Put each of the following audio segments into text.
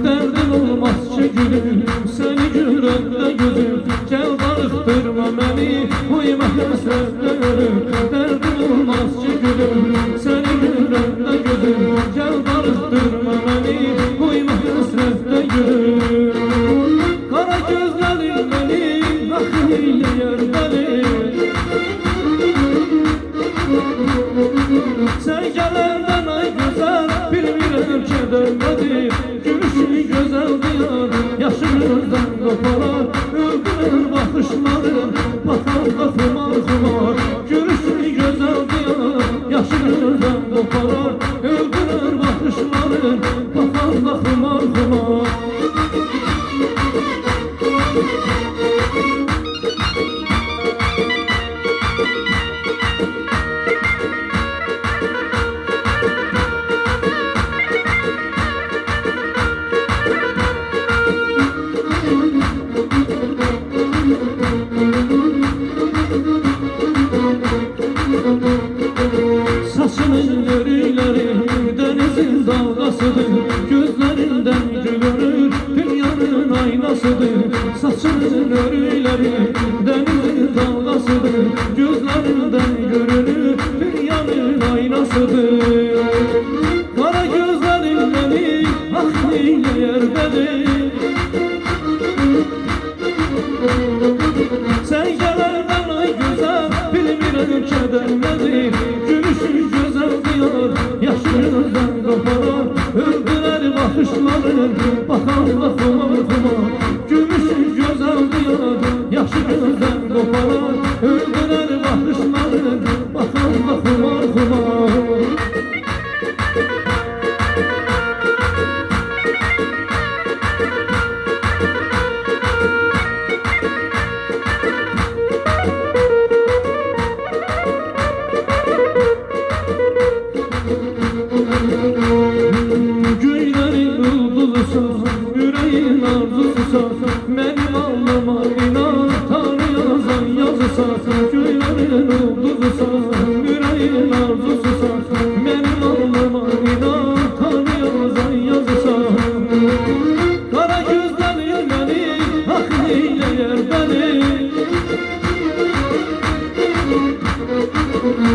Derdim olmaz ki gülüm, seni görəndə gözüm, gəl darıxdırma məni, qoyma həsrətlə ölüm. Derdim olmaz ki gülüm, seni görəndə gözüm, gəl darıxdırma məni, qoyma həsrətlə ölüm. Qara gözlərin məni, axı eləyər məni. Sen gələndən ay gözəl, bilmirəm kədər nədir. Gülüşün gözəl diyar, yaşı gözdən qoparar. Öldürər baxışların, baxar da xumar xumar. Gülüşün gözəl diyar, yaşı gözdən qoparar. Öldürər baxışların, baxar da xumar xumar. Saçının örüleri denizin dalgasıdır, gözlerinden gülür dünyanın aynasıdır. Saçının örüleri denizin dalgasıdır, gözlerinden görünür dünyanın aynasıdır. Kara gözlerin beni ah neyleyər beni. Sen gələndən ay gözəl, bilmirəm kədər nədir. Gülüşün gözəl diyar, yaşı gözdən qoparar. Öldürər baxışların, baxar da xumar xumar. Gülüşün gözəl diyar, yaşı gözdən qoparar. Öldürər baxışların, baxar da xumar xumar. Göylerin ulduzusan, yüreğin arzususan, benim alnıma inan, Tanrı yazan yazısan. Göylerin ulduzusan, yüreğin arzususan, benim alnıma inan, Tanrı yazan yazısan. Kara gözlerin beni, ah neyleyər beni.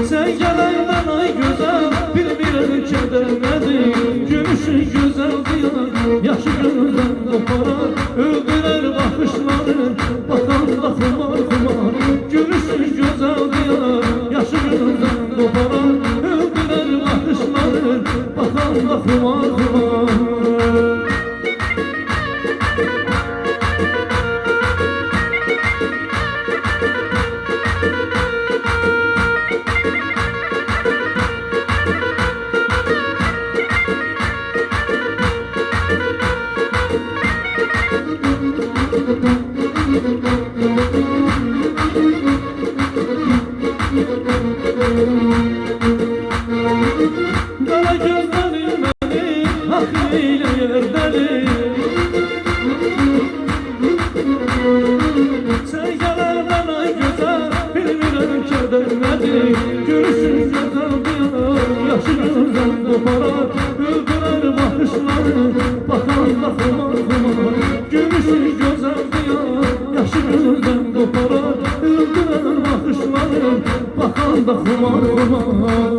Sen gələndən ay gözəl, bilmirəm kədər nədir. Gülüşün gözəl diyar, yaşı gözdən qoparar. Öldürər baxışların, baxar da xumar xumar. Gülüşün gözəl diyar, yaşı gözdən qoparar. Öldürər baxışların, baxar da xumar xumar. Kara gözlerin beni, ah neyleyər beni. Sen gələndən ay gözəl, bilmirəm kədər nədir. Gülüşün gözəl diyar, yaşı gözdən qoparar. Öldürər baxışların, baxar da xumar xumar. Gülüşün gözəl diyar, yaşı gözdən qoparar. Öldürər baxışların, baxar da xumar xumar.